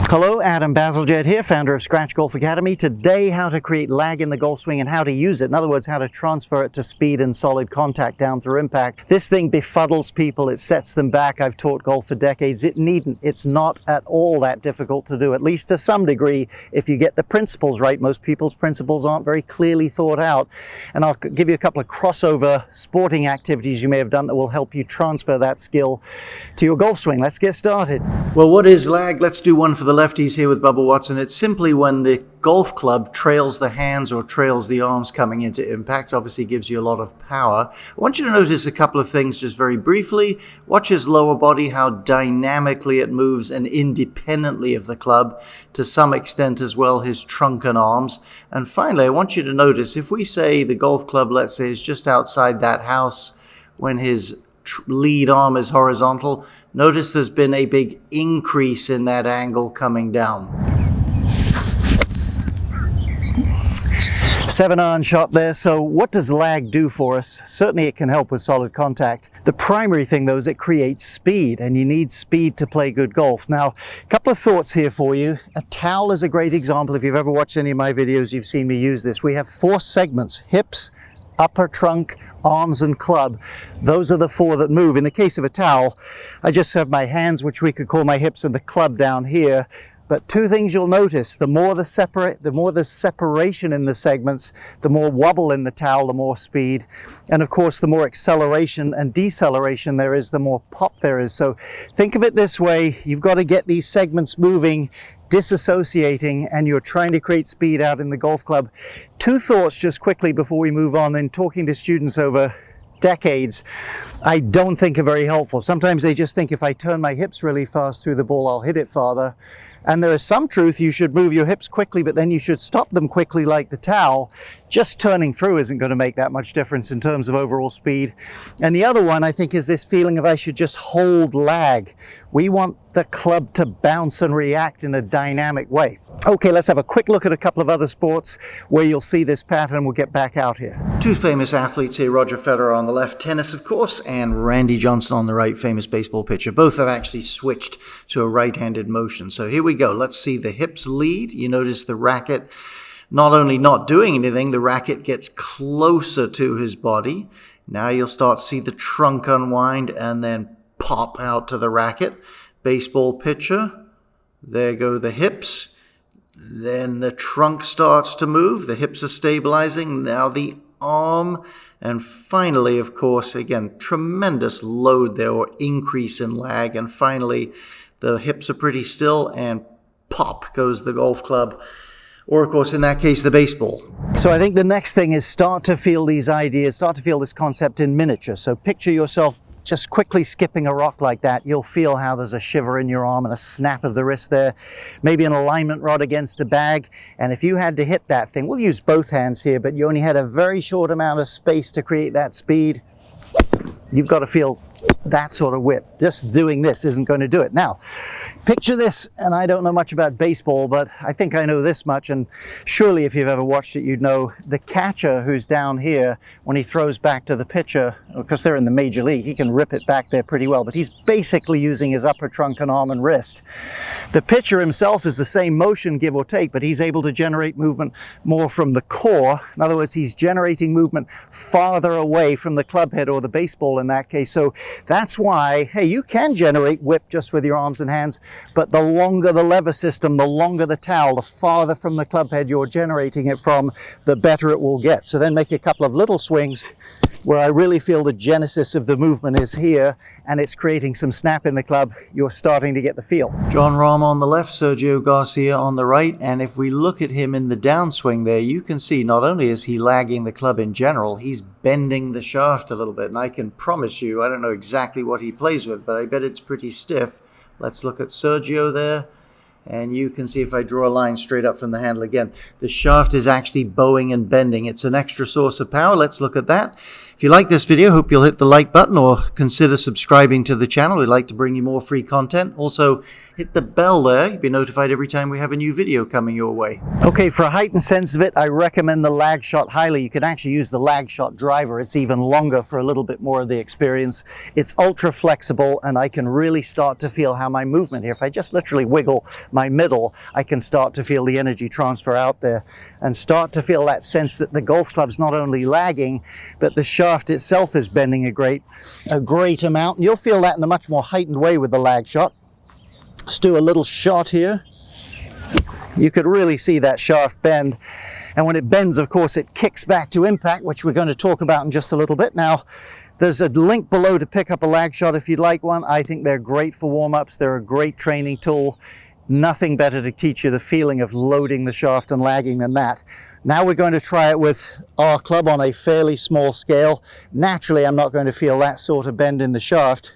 Hello, Adam Bazalgette here, founder of SW Golf Academy. Today, how to create lag in the golf swing and how to use it. In other words, how to transfer it to speed and solid contact down through impact. This thing befuddles people. It sets them back. I've taught golf for decades. It needn't. It's not at all that difficult to do, at least to some degree, if you get the principles right. Most people's principles aren't very clearly thought out. And I'll give you a couple of crossover sporting activities you may have done that will help you transfer that skill to your golf swing. Let's get started. Well, what is lag? Let's do one for the lefties here with Bubba Watson. It's simply when the golf club trails the hands or trails the arms coming into impact. Obviously gives you a lot of power. I want you to notice a couple of things just very briefly. Watch his lower body, how dynamically it moves and independently of the club, to some extent as well his trunk and arms. And finally, I want you to notice if we say the golf club, let's say, is just outside that house when his lead arm is horizontal, notice there's been a big increase in that angle coming down. 7-iron shot there. So what does lag do for us? Certainly it can help with solid contact. The primary thing though is it creates speed, and you need speed to play good golf. Now, a couple of thoughts here for you. A towel is a great example. If you've ever watched any of my videos, you've seen me use this. We have 4 segments: hips, upper trunk, arms, and club. Those are the 4 that move. In the case of a towel, I just have my hands, which we could call my hips, and the club down here. But 2 things you'll notice: the more there's separation in the segments, the more wobble in the towel, the more speed. And of course, the more acceleration and deceleration there is, the more pop there is. So think of it this way: you've got to get these segments moving, disassociating, and you're trying to create speed out in the golf club. 2 thoughts just quickly before we move on. In talking to students over decades, I don't think are very helpful. Sometimes they just think if I turn my hips really fast through the ball, I'll hit it farther. And there is some truth. You should move your hips quickly, but then you should stop them quickly like the towel. Just turning through isn't going to make that much difference in terms of overall speed. And the other one, I think, is this feeling of I should just hold lag. We want the club to bounce and react in a dynamic way. Okay, let's have a quick look at a couple of other sports where you'll see this pattern. We'll get back out here. 2 famous athletes here: Roger Federer on the left, tennis of course, and Randy Johnson on the right, famous baseball pitcher. Both have actually switched to a right-handed motion. So here we go. Let's see the hips lead. You notice the racket not only not doing anything, the racket gets closer to his body. Now you'll start to see the trunk unwind and then pop out to the racket. Baseball pitcher, there go the hips. Then the trunk starts to move, the hips are stabilizing, now the arm, and finally, of course, again, tremendous load there, or increase in lag, and finally the hips are pretty still, and pop goes the golf club, or of course in that case the baseball. So I think the next thing is start to feel these ideas, start to feel this concept in miniature. So picture yourself just quickly skipping a rock like that. You'll feel how there's a shiver in your arm and a snap of the wrist there. Maybe an alignment rod against a bag. And if you had to hit that thing, we'll use both hands here, but you only had a very short amount of space to create that speed, you've got to feel that sort of whip. Just doing this isn't going to do it. Now, picture this, and I don't know much about baseball, but I think I know this much, and surely if you've ever watched it, you'd know the catcher who's down here, when he throws back to the pitcher, because they're in the major league, he can rip it back there pretty well, but he's basically using his upper trunk and arm and wrist. The pitcher himself is the same motion, give or take, but he's able to generate movement more from the core. In other words, he's generating movement farther away from the club head, or the baseball in that case. So that's why, hey, you can generate whip just with your arms and hands, but the longer the lever system, the longer the towel, the farther from the club head you're generating it from, the better it will get. So then make a couple of little swings where I really feel the genesis of the movement is here, and it's creating some snap in the club. You're starting to get the feel. John Rahm on the left, Sergio Garcia on the right, and if we look at him in the downswing there, you can see not only is he lagging the club in general, he's bending the shaft a little bit, and I can promise you, I don't know exactly what he plays with, but I bet it's pretty stiff. Let's look at Sergio there. And you can see if I draw a line straight up from the handle again, the shaft is actually bowing and bending. It's an extra source of power. Let's look at that. If you like this video, hope you'll hit the like button or consider subscribing to the channel. We'd like to bring you more free content. Also, hit the bell there. You'll be notified every time we have a new video coming your way. Okay, for a heightened sense of it, I recommend the lag shot highly. You can actually use the lag shot driver. It's even longer for a little bit more of the experience. It's ultra flexible, and I can really start to feel how my movement here, if I just literally wiggle my middle, I can start to feel the energy transfer out there and start to feel that sense that the golf club's not only lagging, but the shaft itself is bending a great amount. And you'll feel that in a much more heightened way with the lag shot. Let's do a little shot here. You could really see that shaft bend. And when it bends, of course, it kicks back to impact, which we're going to talk about in just a little bit. Now, there's a link below to pick up a lag shot if you'd like one. I think they're great for warm-ups. They're a great training tool. Nothing better to teach you the feeling of loading the shaft and lagging than that. Now we're going to try it with our club on a fairly small scale. Naturally, I'm not going to feel that sort of bend in the shaft,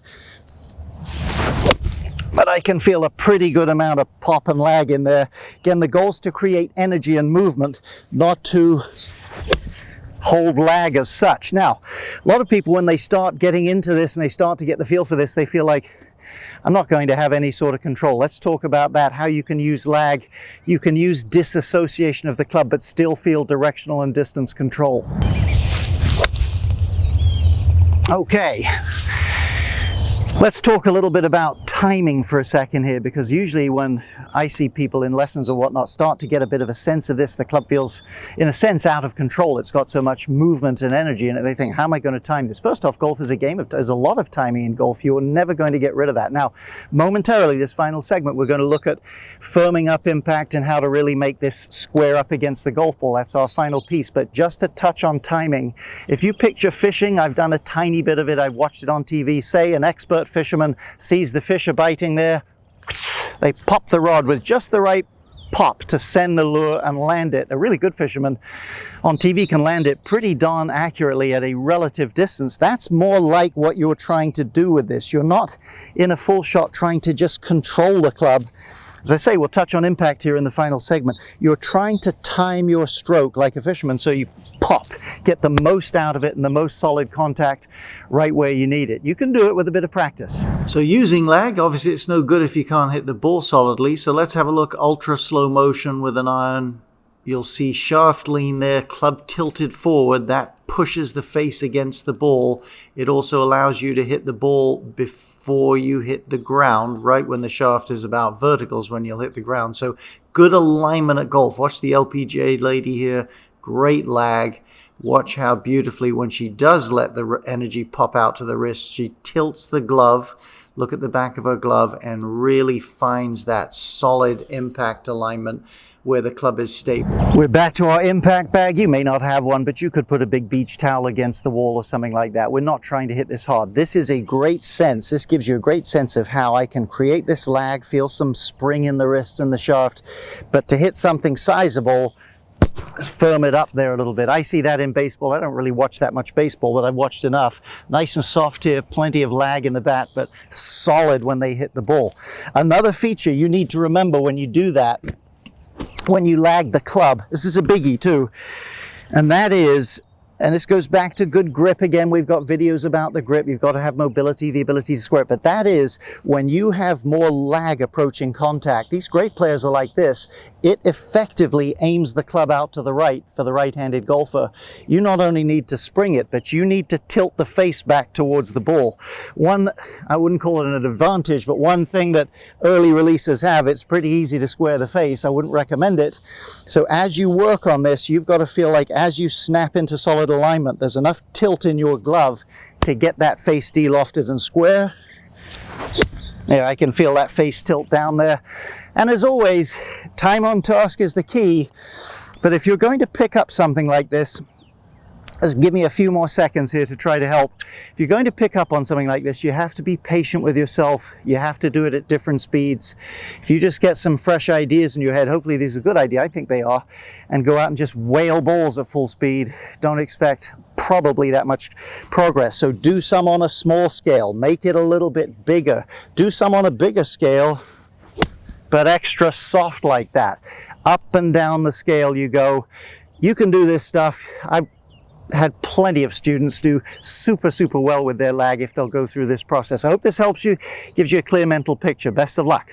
but I can feel a pretty good amount of pop and lag in there. Again, the goal is to create energy and movement, not to hold lag as such. Now, a lot of people, when they start getting into this and they start to get the feel for this, they feel like, I'm not going to have any sort of control. Let's talk about that, how you can use lag. You can use disassociation of the club, but still feel directional and distance control. Okay. Let's talk a little bit about timing for a second here, because usually when I see people in lessons or whatnot start to get a bit of a sense of this, the club feels, in a sense, out of control. It's got so much movement and energy in it. They think, how am I going to time this? First off, golf is a game there's a lot of timing in golf. You're never going to get rid of that. Now, momentarily, this final segment, we're going to look at firming up impact and how to really make this square up against the golf ball. That's our final piece. But just to touch on timing, if you picture fishing, I've done a tiny bit of it. I've watched it on TV. Say an expert fisherman sees the fish are biting there, they pop the rod with just the right pop to send the lure and land it. A really good fisherman on TV can land it pretty darn accurately at a relative distance. That's more like what you're trying to do with this. You're not in a full shot trying to just control the club. As I say, we'll touch on impact here in the final segment. You're trying to time your stroke like a fisherman, so you pop, get the most out of it and the most solid contact right where you need it. You can do it with a bit of practice. So using lag, obviously it's no good if you can't hit the ball solidly. So let's have a look, ultra slow motion with an iron. You'll see shaft lean there, club tilted forward. That pushes the face against the ball. It also allows you to hit the ball before you hit the ground, right when the shaft is about verticals when you'll hit the ground. So good alignment at golf. Watch the LPGA lady here. Great lag. Watch how beautifully when she does let the energy pop out to the wrist, she tilts the glove. Look at the back of her glove and really finds that solid impact alignment where the club is stable. We're back to our impact bag. You may not have one, but you could put a big beach towel against the wall or something like that. We're not trying to hit this hard. This is a great sense. This gives you a great sense of how I can create this lag, feel some spring in the wrist and the shaft, but to hit something sizable, firm it up there a little bit. I see that in baseball. I don't really watch that much baseball, but I've watched enough. Nice and soft here, plenty of lag in the bat, but solid when they hit the ball. Another feature you need to remember when you do that, when you lag the club, this is a biggie too, and that is, and this goes back to good grip again. We've got videos about the grip. You've got to have mobility, the ability to square it. But that is when you have more lag approaching contact. These great players are like this. It effectively aims the club out to the right for the right-handed golfer. You not only need to spring it, but you need to tilt the face back towards the ball. One, I wouldn't call it an advantage, but one thing that early releases have, it's pretty easy to square the face. I wouldn't recommend it. So as you work on this, you've got to feel like as you snap into solid alignment, there's enough tilt in your glove to get that face de-lofted and square. There, I can feel that face tilt down there. And as always, time on task is the key. But if you're going to pick up something like this, just give me a few more seconds here to try to help. If you're going to pick up on something like this, you have to be patient with yourself. You have to do it at different speeds. If you just get some fresh ideas in your head, hopefully these are a good idea, I think they are, and go out and just whale balls at full speed, don't expect probably that much progress. So do some on a small scale, make it a little bit bigger. Do some on a bigger scale, but extra soft like that. Up and down the scale you go. You can do this stuff. I've had plenty of students do super well with their lag if they'll go through this process. I hope this helps you, gives you a clear mental picture. Best of luck.